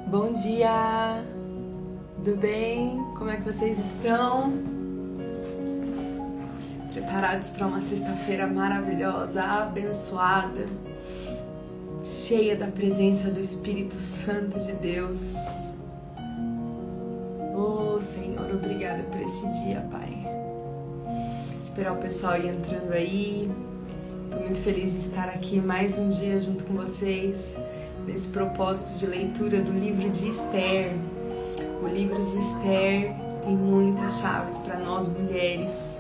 Bom dia! Tudo bem? Como é que vocês estão? Preparados para uma sexta-feira maravilhosa, abençoada, cheia da presença do Espírito Santo de Deus. Oh, Senhor, obrigada por este dia, Pai. Esperar o pessoal ir entrando aí. Estou muito feliz de estar aqui mais um dia junto com vocês, nesse propósito de leitura do livro de Esther. O livro de Esther tem muitas chaves para nós mulheres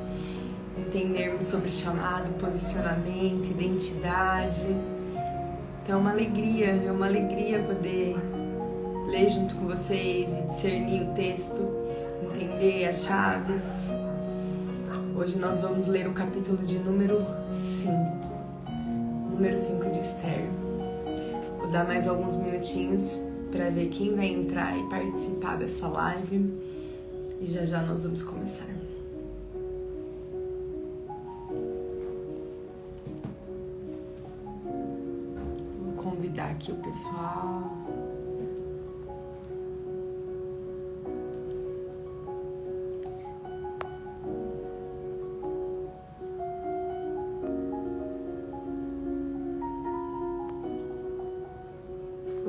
entendermos sobre chamado, posicionamento, identidade. Então é uma alegria poder ler junto com vocês e discernir o texto, entender as chaves. Hoje nós vamos ler o capítulo de número 5 de Esther. Vou dar mais alguns minutinhos para ver quem vai entrar e participar dessa live e já nós vamos começar. Vou convidar aqui o pessoal.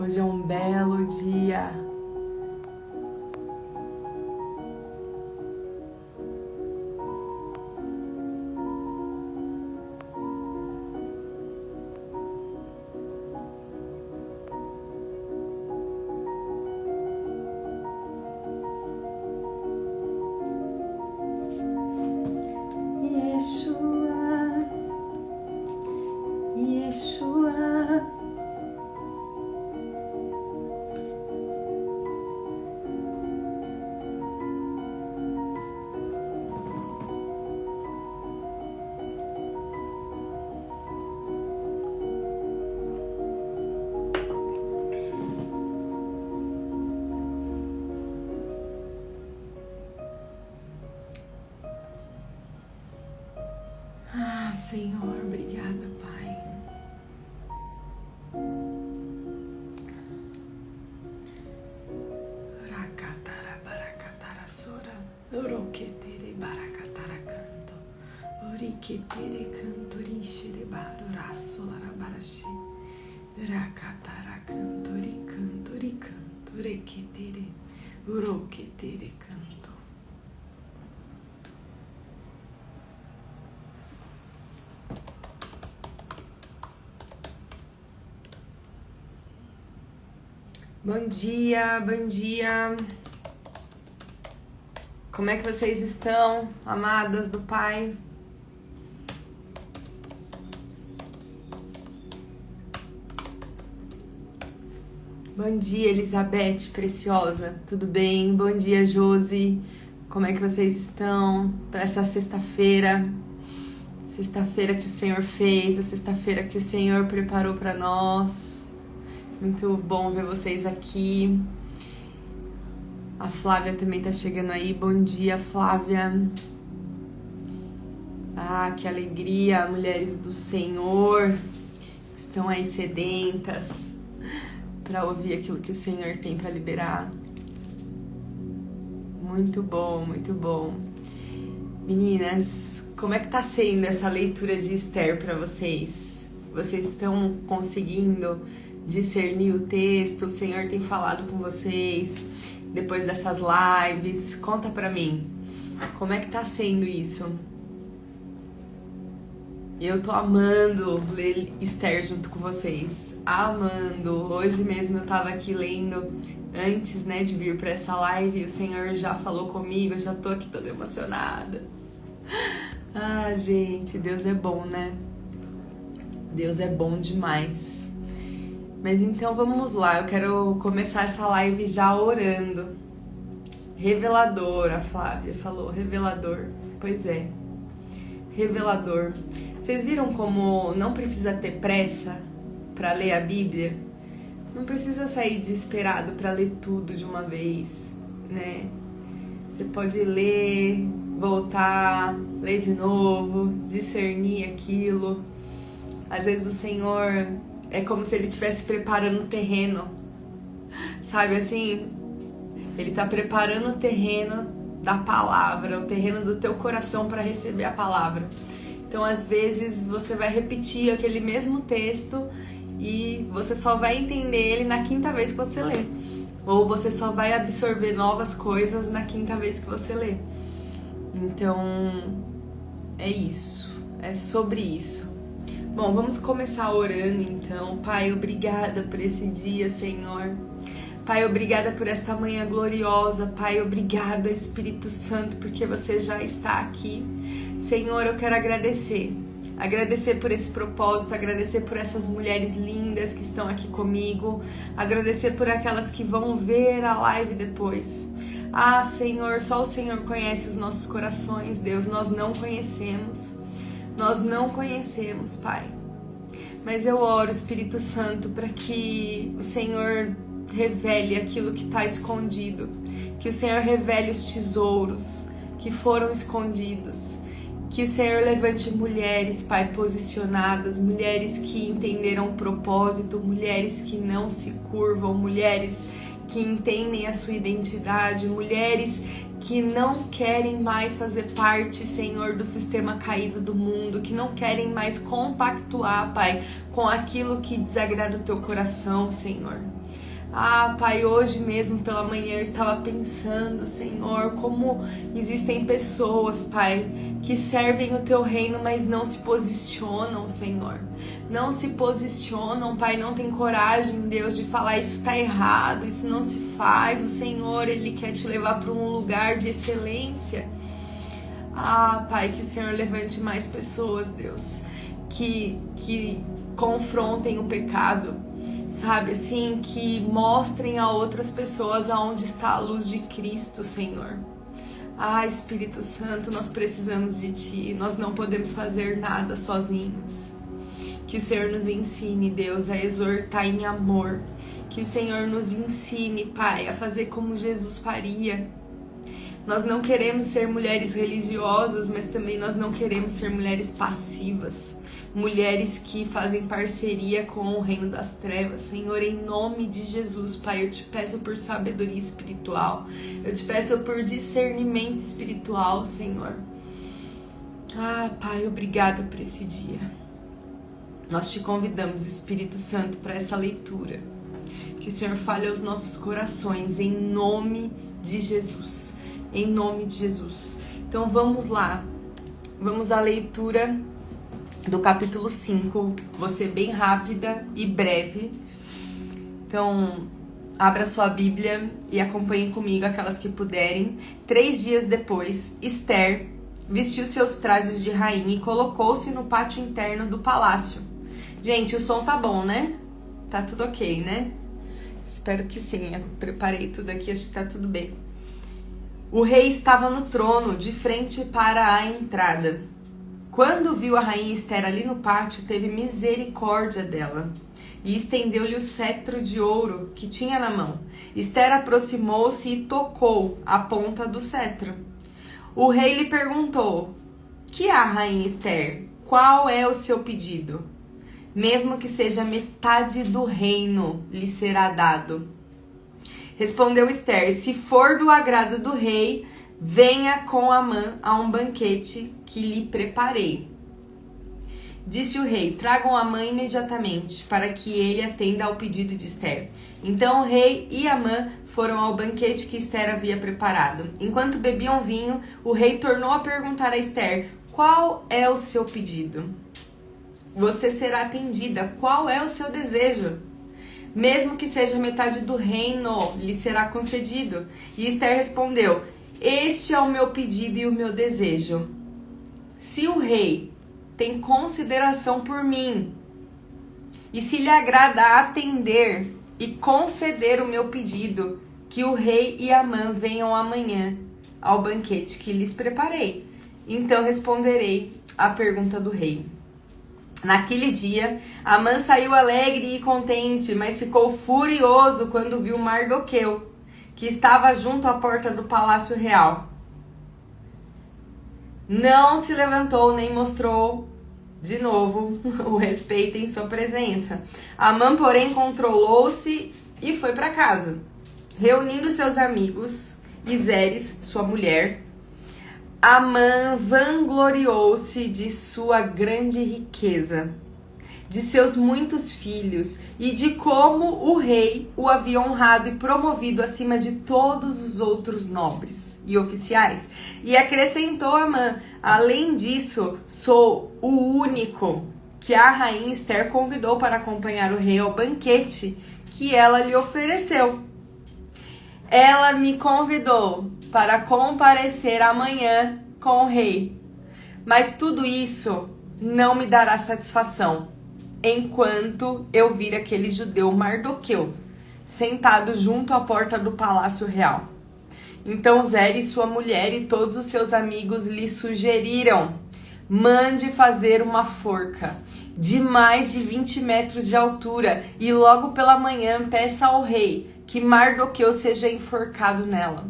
Hoje é um belo dia. Yeshua. Senhor, obrigada, Pai. Rakatara barakatara sora, oroketere barakatara canto, oriketere canto rishere baruraço larabarashi, rakatara canto ricanto reketere, oroketere canto. Bom dia, bom dia. Como é que vocês estão, amadas do Pai? Bom dia, Elizabeth, preciosa. Tudo bem? Bom dia, Josi. Como é que vocês estão para essa sexta-feira? Sexta-feira que o Senhor fez, a sexta-feira que o Senhor preparou para nós. Muito bom ver vocês aqui. A Flávia também tá chegando aí. Bom dia, Flávia. Ah, que alegria. Mulheres do Senhor estão aí sedentas para ouvir aquilo que o Senhor tem para liberar. Muito bom, muito bom. Meninas, como é que tá sendo essa leitura de Esther para vocês? Vocês estão conseguindo discernir o texto? O Senhor tem falado com vocês depois dessas lives? Conta pra mim, como é que tá sendo isso? Eu tô amando ler Esther junto com vocês, amando. Hoje mesmo eu tava aqui lendo antes, né, de vir pra essa live, e o Senhor já falou comigo, eu já tô aqui toda emocionada. Ah, gente, Deus é bom, né? Deus é bom demais. Mas então vamos lá, eu quero começar essa live já orando. Revelador, a Flávia falou, revelador. Pois é, revelador. Vocês viram como não precisa ter pressa para ler a Bíblia? Não precisa sair desesperado para ler tudo de uma vez, né? Você pode ler, voltar, ler de novo, discernir aquilo. Às vezes o Senhor é como se Ele estivesse preparando o terreno, sabe assim? Ele tá preparando o terreno da palavra, o terreno do teu coração para receber a palavra. Então, às vezes, você vai repetir aquele mesmo texto e você só vai entender ele na quinta vez que você lê. Ou você só vai absorver novas coisas na quinta vez que você lê. Então, é isso. É sobre isso. Bom, vamos começar orando então. Pai, obrigada por esse dia, Senhor. Pai, obrigada por esta manhã gloriosa. Pai, obrigada, Espírito Santo, porque você já está aqui. Senhor, eu quero agradecer. Agradecer por esse propósito, agradecer por essas mulheres lindas que estão aqui comigo, agradecer por aquelas que vão ver a live depois. Ah, Senhor, só o Senhor conhece os nossos corações, Deus, nós não conhecemos. Nós não conhecemos, Pai. Mas eu oro, Espírito Santo, para que o Senhor revele aquilo que está escondido, que o Senhor revele os tesouros que foram escondidos, que o Senhor levante mulheres, Pai, posicionadas, mulheres que entenderam o propósito, mulheres que não se curvam, mulheres que entendem a sua identidade, mulheres que não querem mais fazer parte, Senhor, do sistema caído do mundo, que não querem mais compactuar, Pai, com aquilo que desagrada o teu coração, Senhor. Ah, Pai, hoje mesmo pela manhã eu estava pensando, Senhor, como existem pessoas, Pai, que servem o Teu reino, mas não se posicionam, Senhor. Não se posicionam, Pai, não tem coragem, Deus, de falar isso está errado, isso não se faz. O Senhor, Ele quer te levar para um lugar de excelência. Ah, Pai, que o Senhor levante mais pessoas, Deus, que confrontem o pecado, sabe, assim, que mostrem a outras pessoas aonde está a luz de Cristo, Senhor. Ah, Espírito Santo, nós precisamos de Ti, nós não podemos fazer nada sozinhos. Que o Senhor nos ensine, Deus, a exortar em amor. Que o Senhor nos ensine, Pai, a fazer como Jesus faria. Nós não queremos ser mulheres religiosas, mas também nós não queremos ser mulheres passivas. Mulheres que fazem parceria com o reino das trevas. Senhor, em nome de Jesus, Pai, eu te peço por sabedoria espiritual. Eu te peço por discernimento espiritual, Senhor. Ah, Pai, obrigada por esse dia. Nós te convidamos, Espírito Santo, para essa leitura. Que o Senhor fale aos nossos corações, em nome de Jesus. Em nome de Jesus. Então vamos lá. Vamos à leitura do capítulo 5, vou ser bem rápida e breve. Então, abra sua Bíblia e acompanhem comigo, aquelas que puderem. 3 dias depois, Esther vestiu seus trajes de rainha e colocou-se no pátio interno do palácio. Gente, o som tá bom, né? Tá tudo ok, né? Espero que sim, eu preparei tudo aqui, acho que tá tudo bem. O rei estava no trono, de frente para a entrada. Quando viu a rainha Esther ali no pátio, teve misericórdia dela e estendeu-lhe o cetro de ouro que tinha na mão. Esther aproximou-se e tocou a ponta do cetro. O rei lhe perguntou: "Que há, rainha Esther? Qual é o seu pedido? Mesmo que seja metade do reino, lhe será dado." Respondeu Esther: "Se for do agrado do rei, venha com Amã a um banquete que lhe preparei." Disse o rei: "Tragam Amã imediatamente, para que ele atenda ao pedido de Esther." Então o rei e Amã foram ao banquete que Esther havia preparado. Enquanto bebiam vinho, o rei tornou a perguntar a Esther: "Qual é o seu pedido?" "Você será atendida. Qual é o seu desejo?" "Mesmo que seja metade do reino, lhe será concedido." E Esther respondeu: "Este é o meu pedido e o meu desejo. Se o rei tem consideração por mim, e se lhe agrada atender e conceder o meu pedido, que o rei e Amã venham amanhã ao banquete que lhes preparei. Então responderei à pergunta do rei." Naquele dia, Amã saiu alegre e contente, mas ficou furioso quando viu Mardoqueu, que estava junto à porta do palácio real. Não se levantou nem mostrou de novo o respeito em sua presença. Amã, porém, controlou-se e foi para casa. reunindo seus amigos e Zeres, sua mulher, Amã vangloriou-se de sua grande riqueza, de seus muitos filhos e de como o rei o havia honrado e promovido acima de todos os outros nobres e oficiais. E acrescentou Amã: além disso, sou o único que a rainha Esther convidou para acompanhar o rei ao banquete que ela lhe ofereceu. Ela me convidou para comparecer amanhã com o rei, mas tudo isso não me dará satisfação enquanto eu vir aquele judeu Mardoqueu sentado junto à porta do palácio real. Então Zeres, sua mulher e todos os seus amigos lhe sugeriram: mande fazer uma forca de mais de 20 metros de altura e logo pela manhã peça ao rei que Mardoqueu seja enforcado nela.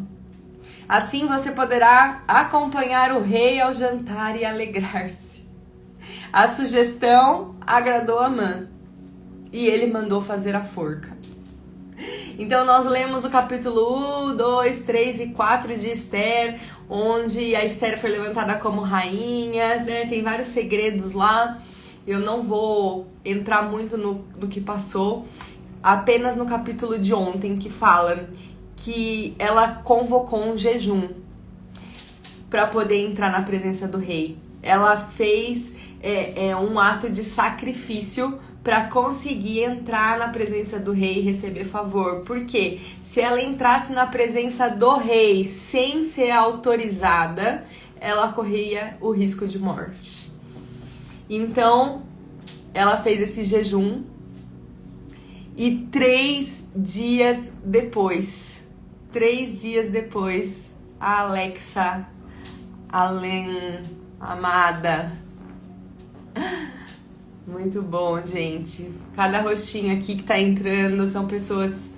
Assim você poderá acompanhar o rei ao jantar e alegrar-se. A sugestão agradou Amã e ele mandou fazer a forca. Então nós lemos o capítulo 1, 2, 3 e 4 de Esther, onde a Esther foi levantada como rainha, né? Tem vários segredos lá. Eu não vou entrar muito no que passou, apenas no capítulo de ontem, que fala que ela convocou um jejum para poder entrar na presença do rei. Ela fez um ato de sacrifício para conseguir entrar na presença do rei e receber favor. Porque se ela entrasse na presença do rei sem ser autorizada, ela corria o risco de morte. Então, ela fez esse jejum e 3 dias depois, a Alexa, amada. Muito bom, gente. Cada rostinho aqui que tá entrando são pessoas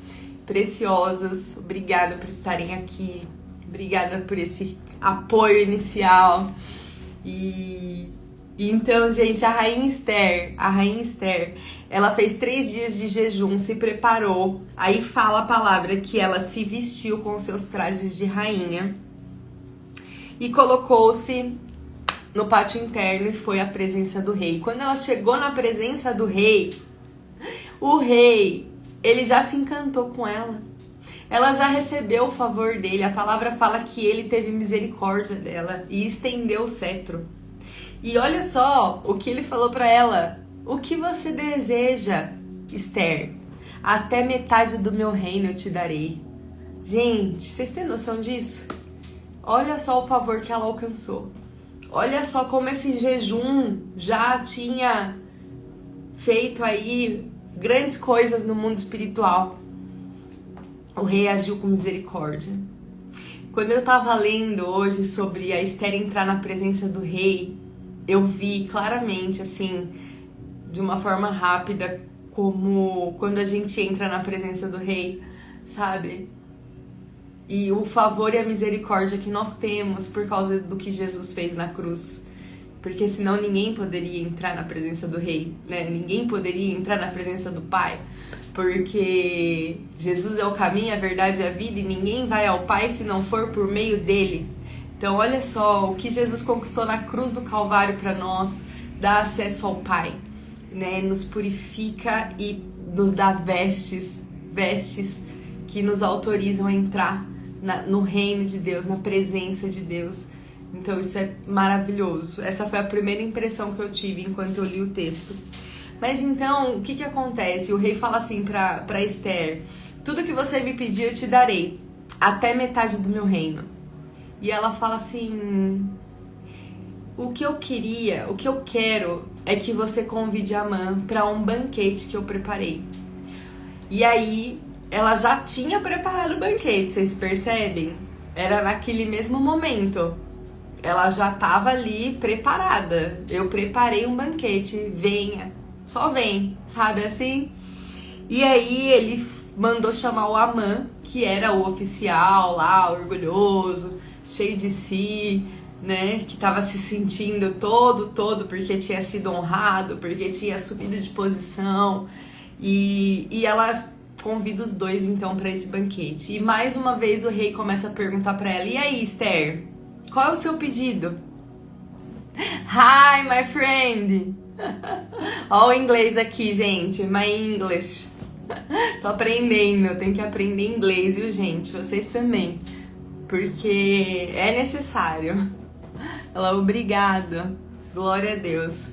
preciosas. Obrigada por estarem aqui. Obrigada por esse apoio inicial. Então, gente, a rainha Esther, ela fez 3 dias de jejum, se preparou. Aí fala a palavra que ela se vestiu com seus trajes de rainha e colocou-se no pátio interno e foi à presença do rei. Quando ela chegou na presença do rei, o rei, ele já se encantou com ela. Ela já recebeu o favor dele. A palavra fala que ele teve misericórdia dela e estendeu o cetro. E olha só o que ele falou para ela: o que você deseja, Esther? Até metade do meu reino eu te darei. Gente, vocês têm noção disso? Olha só o favor que ela alcançou. Olha só como esse jejum já tinha feito aí grandes coisas no mundo espiritual. O rei agiu com misericórdia. Quando eu estava lendo hoje sobre a Esther entrar na presença do rei, eu vi claramente, assim, de uma forma rápida, como quando a gente entra na presença do rei, sabe? E o favor e a misericórdia que nós temos por causa do que Jesus fez na cruz. Porque senão ninguém poderia entrar na presença do rei, né? Ninguém poderia entrar na presença do Pai. Porque Jesus é o caminho, a verdade e a vida, e ninguém vai ao Pai se não for por meio dele. Então olha só o que Jesus conquistou na cruz do Calvário para nós, dá acesso ao Pai, né? Nos purifica e nos dá vestes que nos autorizam a entrar no reino de Deus, na presença de Deus. Então isso é maravilhoso. Essa foi a primeira impressão que eu tive enquanto eu li o texto. Mas então, o que acontece? O rei fala assim para Esther: tudo que você me pedir eu te darei, até metade do meu reino. E ela fala assim: o que eu quero é que você convide Amã para um banquete que eu preparei. E aí, ela já tinha preparado o banquete, vocês percebem? Era naquele mesmo momento. Ela já estava ali preparada. Eu preparei um banquete, venha, só vem, sabe assim? E aí ele mandou chamar o Amã, que era o oficial lá, orgulhoso, cheio de si, né, que estava se sentindo todo porque tinha sido honrado, porque tinha subido de posição, e ela convida os dois então para esse banquete. E mais uma vez o rei começa a perguntar para ela: e aí, Esther, qual é o seu pedido? Hi, my friend. Ó o inglês aqui, gente, my English. Tô aprendendo, eu tenho que aprender inglês, viu, gente? Vocês também, porque é necessário. Ela, obrigada, glória a Deus.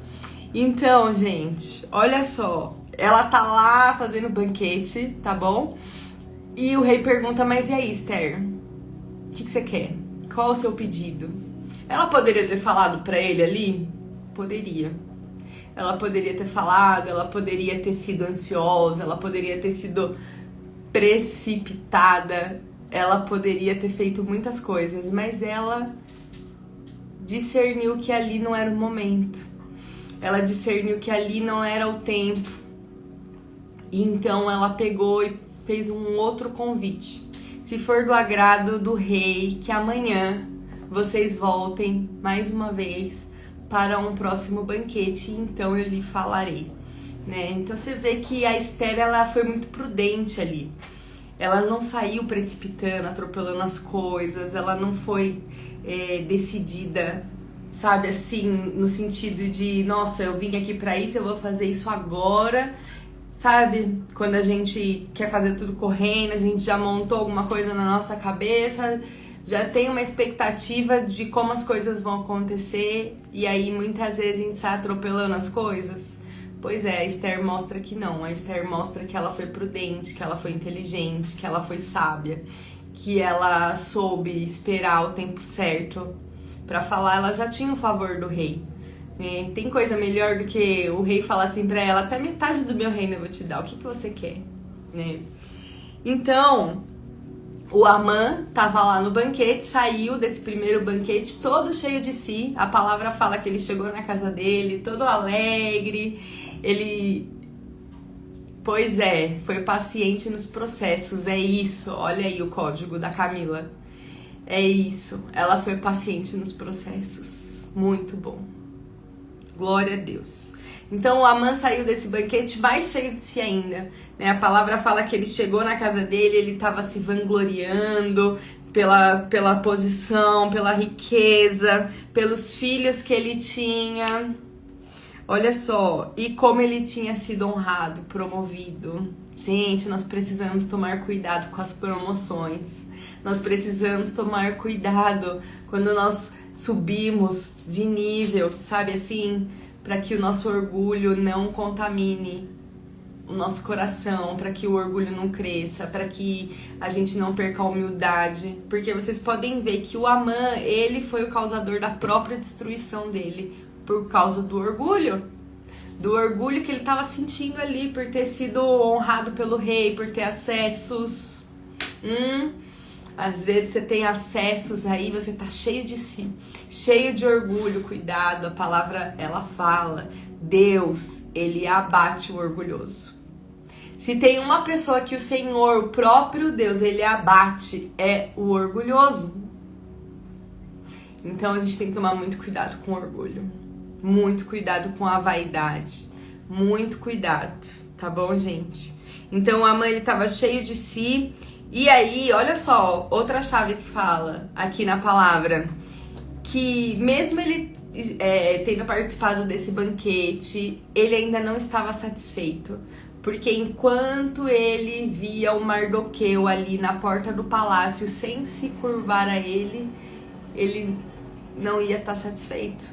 Então, gente, olha só, ela tá lá fazendo banquete, tá bom? E o rei pergunta: mas e aí, Esther? O que você quer? Qual é o seu pedido? Ela poderia ter falado pra ele ali? Poderia. Ela poderia ter falado, ela poderia ter sido ansiosa, ela poderia ter sido precipitada, ela poderia ter feito muitas coisas, mas ela discerniu que ali não era o momento. Ela discerniu que ali não era o tempo. E então ela pegou e fez um outro convite. Se for do agrado do rei, que amanhã vocês voltem mais uma vez para um próximo banquete, então eu lhe falarei, né? Então você vê que a Esther, ela foi muito prudente ali. Ela não saiu precipitando, atropelando as coisas, ela não foi decidida, sabe, assim, no sentido de, nossa, eu vim aqui pra isso, eu vou fazer isso agora, sabe? Quando a gente quer fazer tudo correndo, a gente já montou alguma coisa na nossa cabeça, já tem uma expectativa de como as coisas vão acontecer, e aí muitas vezes a gente sai atropelando as coisas. Pois é, a Esther mostra que não, a Esther mostra que ela foi prudente, que ela foi inteligente, que ela foi sábia, que ela soube esperar o tempo certo pra falar. Ela já tinha o favor do rei, né? Tem coisa melhor do que o rei falar assim pra ela: até metade do meu reino eu vou te dar, o que você quer, né? Então, o Amã tava lá no banquete, saiu desse primeiro banquete todo cheio de si. A palavra fala que ele chegou na casa dele todo alegre. Ele, pois é, foi paciente nos processos, é isso. Olha aí o código da Camila. É isso, ela foi paciente nos processos. Muito bom. Glória a Deus. Então o Amã saiu desse banquete mais cheio de si ainda, né? A palavra fala que ele chegou na casa dele, ele estava se vangloriando pela posição, pela riqueza, pelos filhos que ele tinha. Olha só, e como ele tinha sido honrado, promovido. Gente, nós precisamos tomar cuidado com as promoções. Nós precisamos tomar cuidado quando nós subimos de nível, sabe assim? Para que o nosso orgulho não contamine o nosso coração, para que o orgulho não cresça, para que a gente não perca a humildade. Porque vocês podem ver que o Amã, ele foi o causador da própria destruição dele, por causa do orgulho. Do orgulho que ele estava sentindo ali, por ter sido honrado pelo rei, por ter acessos. Às vezes você tem acessos aí, você tá cheio de si, cheio de orgulho. Cuidado, a palavra, ela fala: Deus, ele abate o orgulhoso. Se tem uma pessoa que o Senhor, o próprio Deus, ele abate, é o orgulhoso. Então a gente tem que tomar muito cuidado com o orgulho, muito cuidado com a vaidade, muito cuidado, tá bom, gente? Então o Amã, ele tava cheio de si. E aí, olha só, outra chave que fala aqui na palavra, que mesmo ele tendo participado desse banquete, ele ainda não estava satisfeito. Porque enquanto ele via o Mardoqueu ali na porta do palácio sem se curvar a ele não ia estar satisfeito.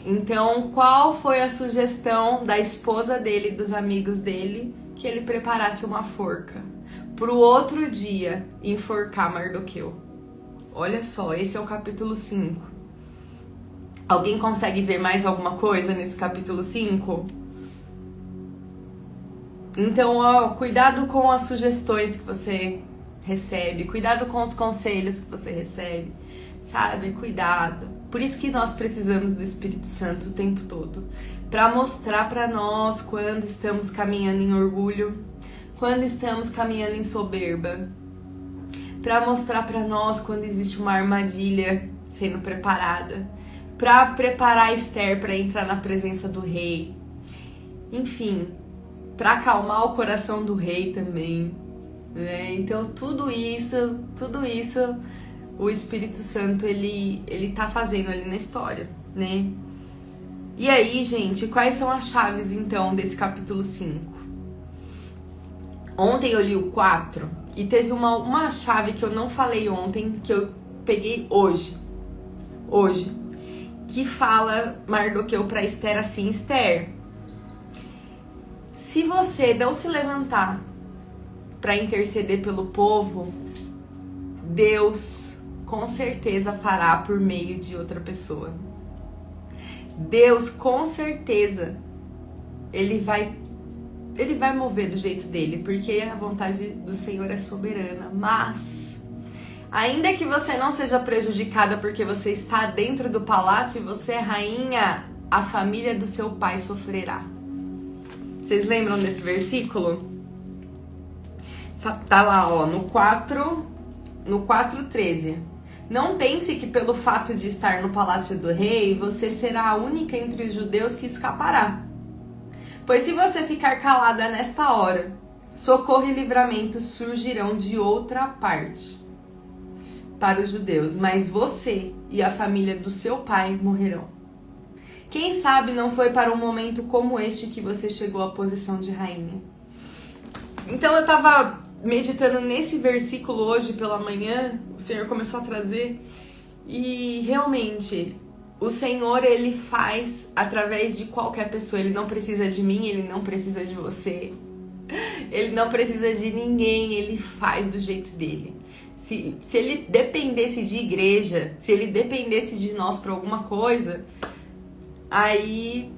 Então, qual foi a sugestão da esposa dele e dos amigos dele? Que ele preparasse uma forca pro outro dia enforcar Mardoqueu. Olha só, esse é o capítulo 5. Alguém consegue ver mais alguma coisa nesse capítulo 5? Então, ó, cuidado com as sugestões que você recebe, cuidado com os conselhos que você recebe, sabe? Cuidado. Por isso que nós precisamos do Espírito Santo o tempo todo, para mostrar para nós quando estamos caminhando em orgulho, quando estamos caminhando em soberba, para mostrar para nós quando existe uma armadilha sendo preparada, para preparar Esther para entrar na presença do rei. Enfim, para acalmar o coração do rei também, né? Então tudo isso o Espírito Santo ele tá fazendo ali na história, né? E aí, gente, quais são as chaves então desse capítulo 5? Ontem eu li o 4 e teve uma chave que eu não falei ontem, que eu peguei hoje, que fala Mardoqueu pra Esther assim: Esther, se você não se levantar para interceder pelo povo, Deus com certeza fará por meio de outra pessoa. Deus com certeza ele vai mover do jeito dele, porque a vontade do Senhor é soberana. Mas ainda que você não seja prejudicada porque você está dentro do palácio e você é rainha, a família do seu pai sofrerá. Vocês lembram desse versículo? Tá lá, ó, no 4:13. Não pense que pelo fato de estar no palácio do rei, você será a única entre os judeus que escapará. Pois se você ficar calada nesta hora, socorro e livramento surgirão de outra parte para os judeus, mas você e a família do seu pai morrerão. Quem sabe não foi para um momento como este que você chegou à posição de rainha. Então eu tava meditando nesse versículo hoje pela manhã, o Senhor começou a trazer, e realmente o Senhor ele faz através de qualquer pessoa. Ele não precisa de mim, ele não precisa de você, ele não precisa de ninguém, ele faz do jeito dele. Se ele dependesse de igreja, se ele dependesse de nós para alguma coisa, aí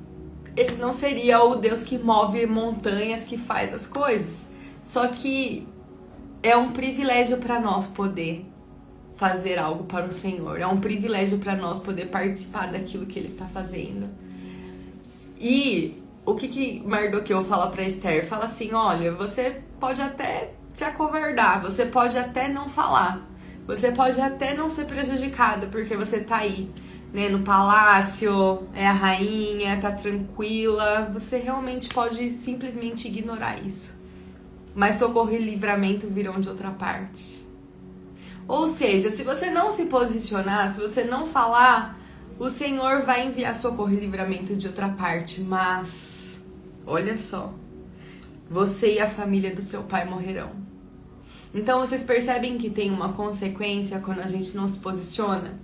ele não seria o Deus que move montanhas, que faz as coisas. Só que é um privilégio para nós poder fazer algo para o Senhor. É um privilégio para nós poder participar daquilo que Ele está fazendo. E o que Mardoqueu fala para Esther? Fala assim: olha, você pode até se acovardar, você pode até não falar, você pode até não ser prejudicada, porque você tá aí, né, no palácio, é a rainha, tá tranquila. Você realmente pode simplesmente ignorar isso. Mas socorro e livramento virão de outra parte. Ou seja, se você não se posicionar, se você não falar, o Senhor vai enviar socorro e livramento de outra parte. Mas, olha só, você e a família do seu pai morrerão. Então vocês percebem que tem uma consequência quando a gente não se posiciona?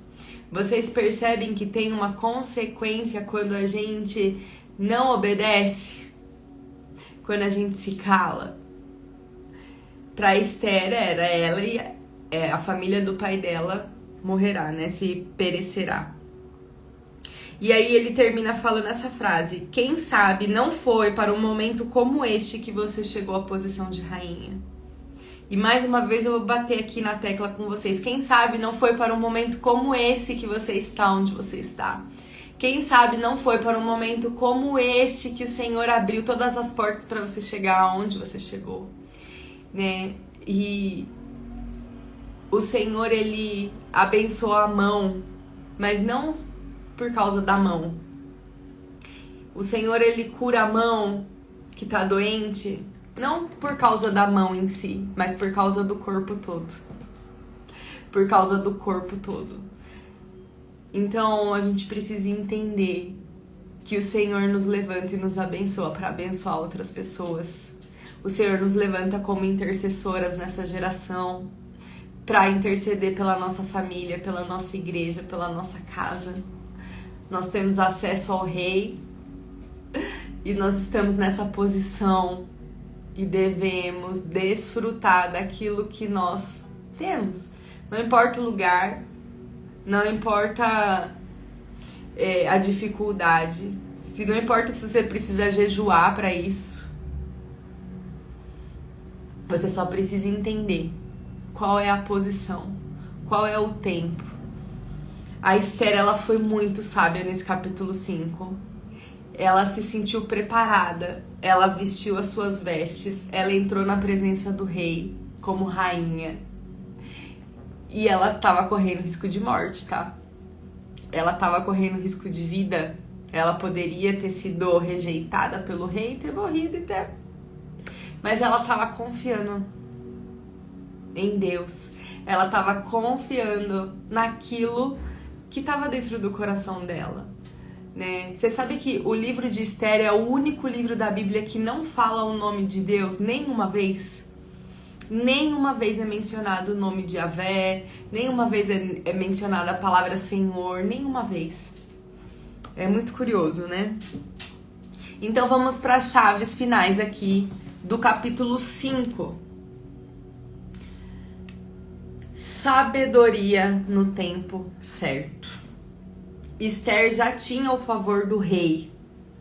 Vocês percebem que tem uma consequência quando a gente não obedece? Quando a gente se cala? Para Esther era ela e a família do pai dela morrerá, né? Se perecerá. E aí ele termina falando essa frase: quem sabe não foi para um momento como este que você chegou à posição de rainha. E mais uma vez eu vou bater aqui na tecla com vocês: quem sabe não foi para um momento como esse que você está onde você está. Quem sabe não foi para um momento como este que o Senhor abriu todas as portas para você chegar aonde você chegou, né? E o Senhor ele abençoa a mão, mas não por causa da mão. O Senhor ele cura a mão que tá doente, não por causa da mão em si, mas por causa do corpo todo. Por causa do corpo todo. Então a gente precisa entender que o Senhor nos levanta e nos abençoa para abençoar outras pessoas. O Senhor nos levanta como intercessoras nessa geração, para interceder pela nossa família, pela nossa igreja, pela nossa casa. Nós temos acesso ao Rei e nós estamos nessa posição e devemos desfrutar daquilo que nós temos. Não importa o lugar, não importa a dificuldade, não importa se você precisa jejuar para isso. Você só precisa entender qual é a posição, qual é o tempo. A Esther, ela foi muito sábia nesse capítulo 5. Ela se sentiu preparada, ela vestiu as suas vestes, ela entrou na presença do rei como rainha. E ela tava correndo risco de morte, tá? Ela tava correndo risco de vida. Ela poderia ter sido rejeitada pelo rei, ter morrido e ter Mas ela estava confiando em Deus. Ela estava confiando naquilo que estava dentro do coração dela, né? Você sabe que o livro de Esther é o único livro da Bíblia que não fala o nome de Deus nenhuma vez? Nenhuma vez é mencionado o nome de Yahvé, nenhuma vez é mencionada a palavra Senhor, nenhuma vez. É muito curioso, né? Então vamos para as chaves finais aqui do capítulo 5. Sabedoria no tempo certo. Esther já tinha o favor do rei,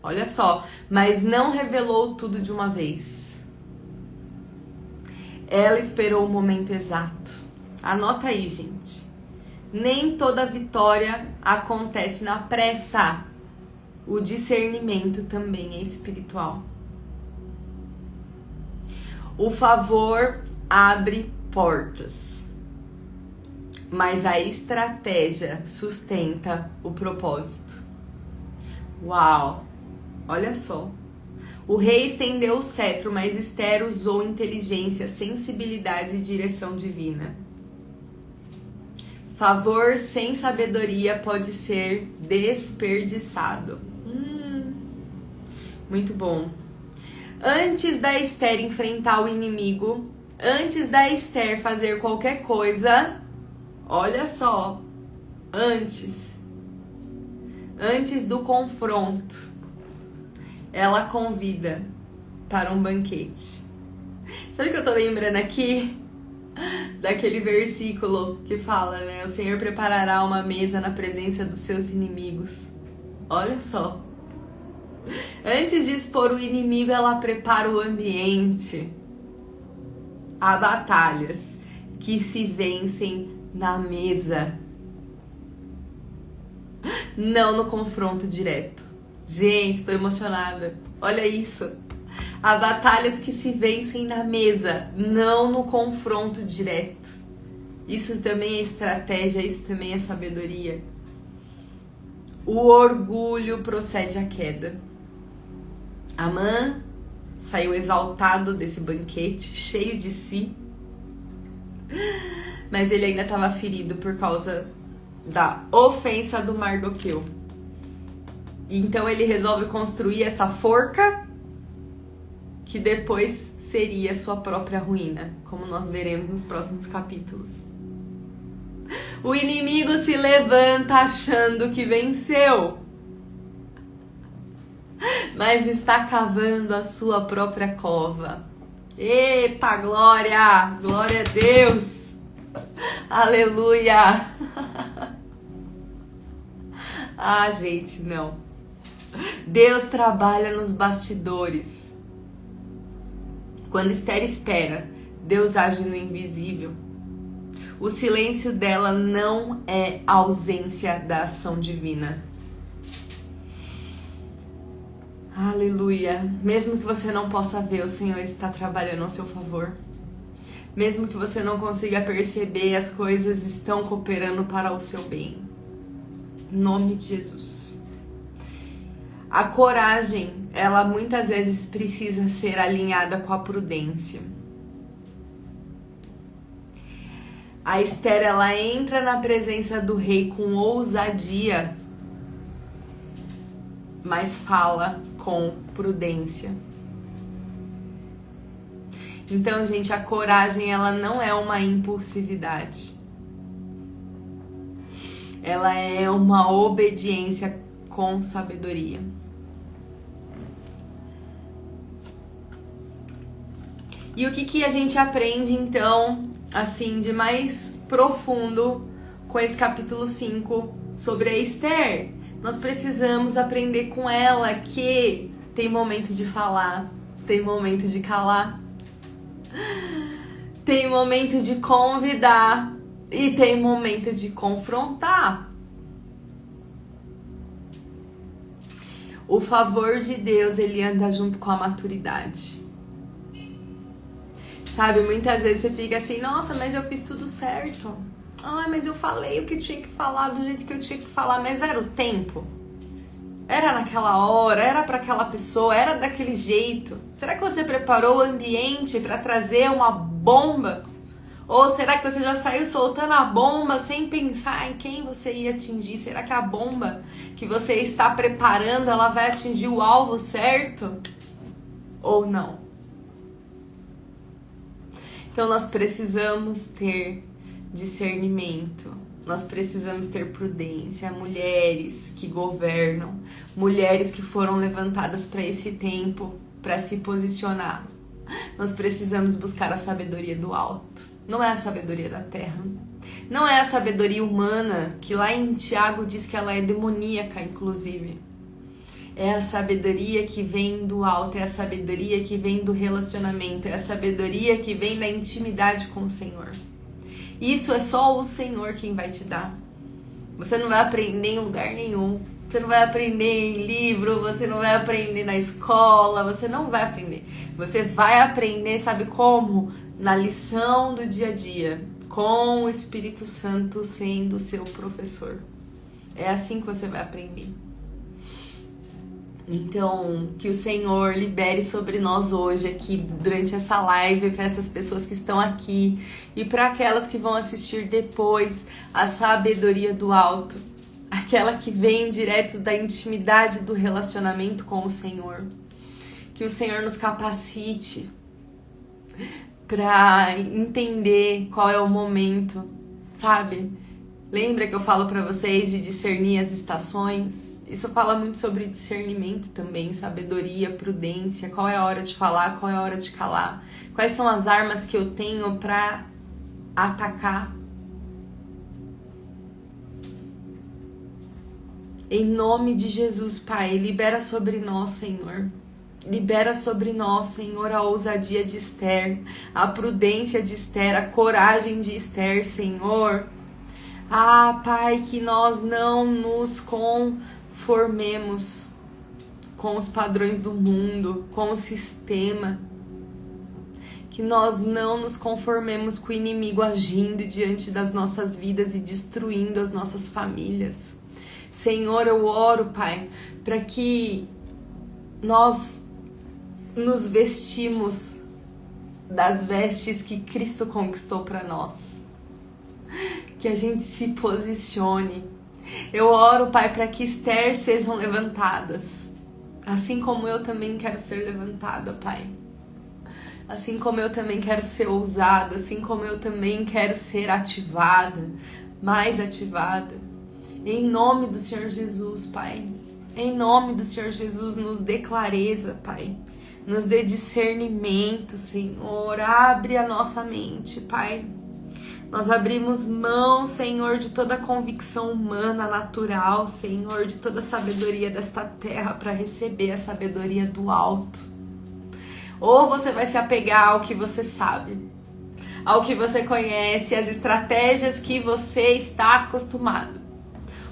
olha só, mas não revelou tudo de uma vez. Ela esperou o momento exato. Anota aí, gente. Nem toda vitória acontece na pressa. O discernimento também é espiritual. O favor abre portas, mas a estratégia sustenta o propósito. Uau! Olha só. O rei estendeu o cetro, mas Esther usou inteligência, sensibilidade e direção divina. Favor sem sabedoria pode ser desperdiçado. Muito bom. Antes da Esther enfrentar o inimigo, antes da Esther fazer qualquer coisa, olha só, antes do confronto, ela convida para um banquete. Sabe o que eu tô lembrando aqui? Daquele versículo que fala, né? O Senhor preparará uma mesa na presença dos seus inimigos. Olha só. Antes de expor o inimigo, ela prepara o ambiente. Há batalhas que se vencem na mesa, não no confronto direto. Gente, tô emocionada. Olha isso. Há batalhas que se vencem na mesa, não no confronto direto. Isso também é estratégia, isso também é sabedoria. O orgulho procede à queda. Amã saiu exaltado desse banquete, cheio de si, mas ele ainda estava ferido por causa da ofensa do Mardoqueu. Então ele resolve construir essa forca que depois seria sua própria ruína, como nós veremos nos próximos capítulos. O inimigo se levanta achando que venceu, mas está cavando a sua própria cova. Eita, glória! Glória a Deus! Aleluia! Ah, gente, não. Deus trabalha nos bastidores. Quando Esther espera, Deus age no invisível. O silêncio dela não é ausência da ação divina. Aleluia. Mesmo que você não possa ver, o Senhor está trabalhando ao seu favor. Mesmo que você não consiga perceber, as coisas estão cooperando para o seu bem. Em nome de Jesus. A coragem, ela muitas vezes precisa ser alinhada com a prudência. A Esther, ela entra na presença do rei com ousadia, mas fala com prudência. Então, gente, a coragem, ela não é uma impulsividade. Ela é uma obediência com sabedoria. E o que a gente aprende, então, assim, de mais profundo com esse capítulo 5 sobre a Esther? Nós precisamos aprender com ela que tem momento de falar, tem momento de calar, tem momento de convidar e tem momento de confrontar. O favor de Deus, ele anda junto com a maturidade. Sabe, muitas vezes você fica assim, nossa, mas eu fiz tudo certo. Ai, mas eu falei o que eu tinha que falar do jeito que eu tinha que falar, mas era o tempo. Era naquela hora? Era para aquela pessoa? Era daquele jeito? Será que você preparou o ambiente para trazer uma bomba? Ou será que você já saiu soltando a bomba sem pensar em quem você ia atingir? Será que a bomba que você está preparando, ela vai atingir o alvo certo? Ou não? Então nós precisamos ter discernimento. Nós precisamos ter prudência. Mulheres que governam, mulheres que foram levantadas para esse tempo, para se posicionar. Nós precisamos buscar a sabedoria do alto. Não é a sabedoria da terra. Não é a sabedoria humana, que lá em Tiago diz que ela é demoníaca, inclusive. É a sabedoria que vem do alto, é a sabedoria que vem do relacionamento, é a sabedoria que vem da intimidade com o Senhor. Isso é só o Senhor quem vai te dar. Você não vai aprender em lugar nenhum. Você não vai aprender em livro, você não vai aprender na escola, você não vai aprender. Você vai aprender, sabe como? Na lição do dia a dia, com o Espírito Santo sendo o seu professor. É assim que você vai aprender. Então, que o Senhor libere sobre nós hoje aqui, durante essa live, para essas pessoas que estão aqui e para aquelas que vão assistir depois, a sabedoria do alto, aquela que vem direto da intimidade do relacionamento com o Senhor. Que o Senhor nos capacite para entender qual é o momento, sabe? Lembra que eu falo para vocês de discernir as estações? Isso fala muito sobre discernimento também, sabedoria, prudência, qual é a hora de falar, qual é a hora de calar, quais são as armas que eu tenho para atacar. Em nome de Jesus, Pai, libera sobre nós, Senhor. Libera sobre nós, Senhor, a ousadia de Esther, a prudência de Esther, a coragem de Esther, Senhor. Ah, Pai, que nós não nos conformemos com os padrões do mundo, com o sistema. Que nós não nos conformemos com o inimigo agindo diante das nossas vidas e destruindo as nossas famílias. Senhor, eu oro, Pai, para que nós nos vestimos das vestes que Cristo conquistou para nós. Que a gente se posicione. Eu oro, Pai, para que Esther sejam levantadas. Assim como eu também quero ser levantada, Pai. Assim como eu também quero ser ousada. Assim como eu também quero ser ativada. Mais ativada. Em nome do Senhor Jesus, Pai. Em nome do Senhor Jesus, nos dê clareza, Pai. Nos dê discernimento, Senhor. Abre a nossa mente, Pai. Nós abrimos mão, Senhor, de toda a convicção humana, natural, Senhor, de toda a sabedoria desta terra para receber a sabedoria do alto. Ou você vai se apegar ao que você sabe, ao que você conhece, às estratégias que você está acostumado.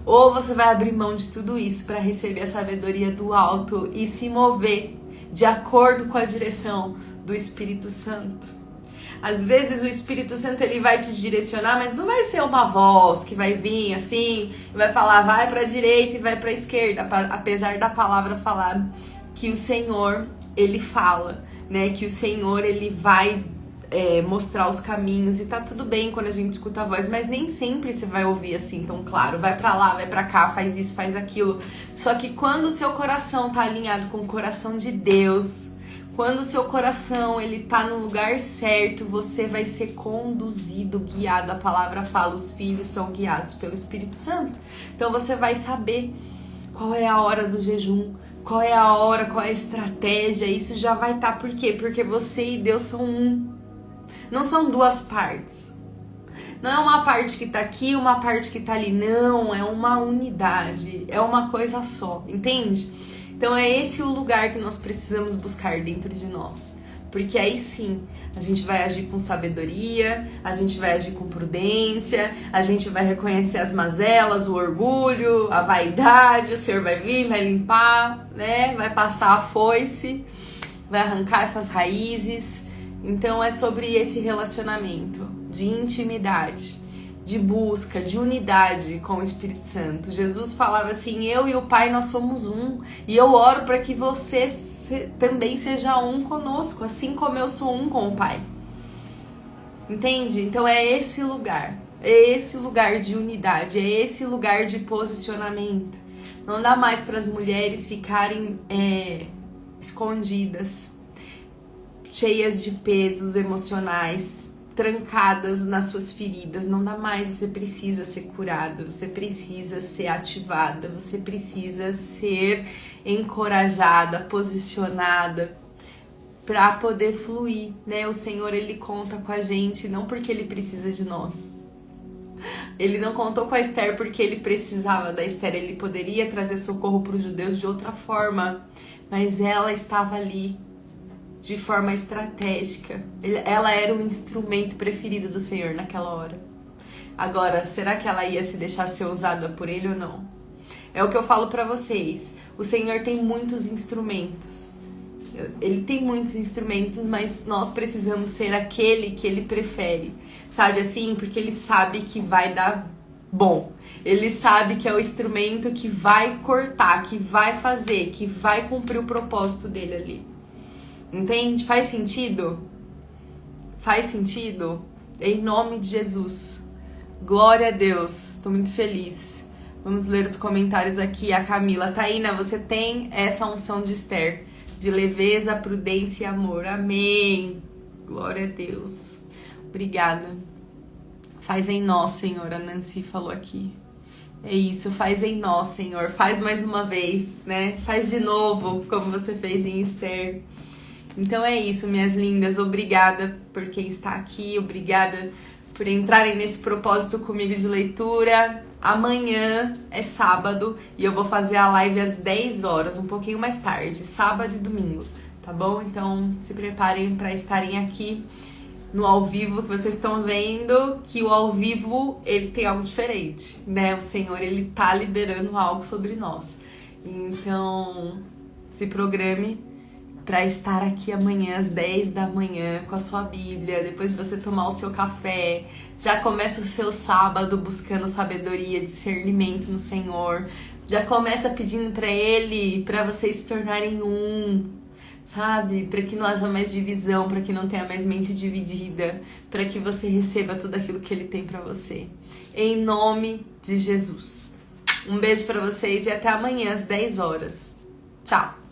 Ou você vai abrir mão de tudo isso para receber a sabedoria do alto e se mover de acordo com a direção do Espírito Santo. Às vezes o Espírito Santo ele vai te direcionar, mas não vai ser uma voz que vai vir assim e vai falar vai para a direita e vai para a esquerda, apesar da palavra falar que o Senhor ele fala, né? Que o Senhor ele vai mostrar os caminhos e tá tudo bem quando a gente escuta a voz, mas nem sempre você vai ouvir assim tão claro, vai pra lá, vai pra cá, faz isso, faz aquilo. Só que quando o seu coração tá alinhado com o coração de Deus, quando o seu coração ele tá no lugar certo, você vai ser conduzido, guiado. A palavra fala, os filhos são guiados pelo Espírito Santo. Então você vai saber qual é a hora do jejum, qual é a hora, qual é a estratégia. Isso já vai estar, por quê? Porque você e Deus são um. Não são duas partes. Não é uma parte que tá aqui, uma parte que tá ali. Não, é uma unidade. É uma coisa só, entende? Então é esse o lugar que nós precisamos buscar dentro de nós. Porque aí sim, a gente vai agir com sabedoria, a gente vai agir com prudência, a gente vai reconhecer as mazelas, o orgulho, a vaidade, o Senhor vai vir, vai limpar, né? Vai passar a foice, vai arrancar essas raízes. Então é sobre esse relacionamento de intimidade, de busca, de unidade com o Espírito Santo. Jesus falava assim: eu e o Pai, nós somos um, e eu oro para que você também seja um conosco, assim como eu sou um com o Pai. Entende? Então é esse lugar de unidade, é esse lugar de posicionamento. Não dá mais para as mulheres ficarem escondidas, cheias de pesos emocionais, trancadas nas suas feridas. Não dá mais. Você precisa ser curada, você precisa ser ativada, você precisa ser encorajada, posicionada para poder fluir, né? O Senhor, Ele conta com a gente não porque Ele precisa de nós. Ele não contou com a Esther porque Ele precisava da Esther. Ele poderia trazer socorro para os judeus de outra forma, mas ela estava ali de forma estratégica. Ela era o instrumento preferido do Senhor naquela hora. Agora, será que ela ia se deixar ser usada por Ele ou não? É o que eu falo para vocês. O Senhor tem muitos instrumentos. Ele tem muitos instrumentos, mas nós precisamos ser aquele que Ele prefere. Sabe assim? Porque Ele sabe que vai dar bom. Ele sabe que é o instrumento que vai cortar, que vai fazer, que vai cumprir o propósito dele ali. Entende? Faz sentido? Faz sentido? Em nome de Jesus. Glória a Deus. Estou muito feliz. Vamos ler os comentários aqui. A Camila: Taína, você tem essa unção de Esther, de leveza, prudência e amor. Amém. Glória a Deus. Obrigada. Faz em nós, Senhor. A Nancy falou aqui. É isso, faz em nós, Senhor. Faz mais uma vez, né? Faz de novo, como você fez em Esther. Então é isso, minhas lindas. Obrigada por quem está aqui. Obrigada por entrarem nesse propósito comigo de leitura. Amanhã é sábado e eu vou fazer a live às 10 horas, um pouquinho mais tarde, sábado e domingo, tá bom? Então se preparem para estarem aqui no ao vivo, que vocês estão vendo que o ao vivo, ele tem algo diferente, né? O Senhor, ele tá liberando algo sobre nós. Então se programe para estar aqui amanhã às 10 da manhã com a sua Bíblia, depois de você tomar o seu café, já começa o seu sábado buscando sabedoria, discernimento no Senhor, já começa pedindo para Ele, para vocês se tornarem um, sabe? Para que não haja mais divisão, para que não tenha mais mente dividida, para que você receba tudo aquilo que Ele tem para você. Em nome de Jesus. Um beijo para vocês e até amanhã às 10 horas. Tchau!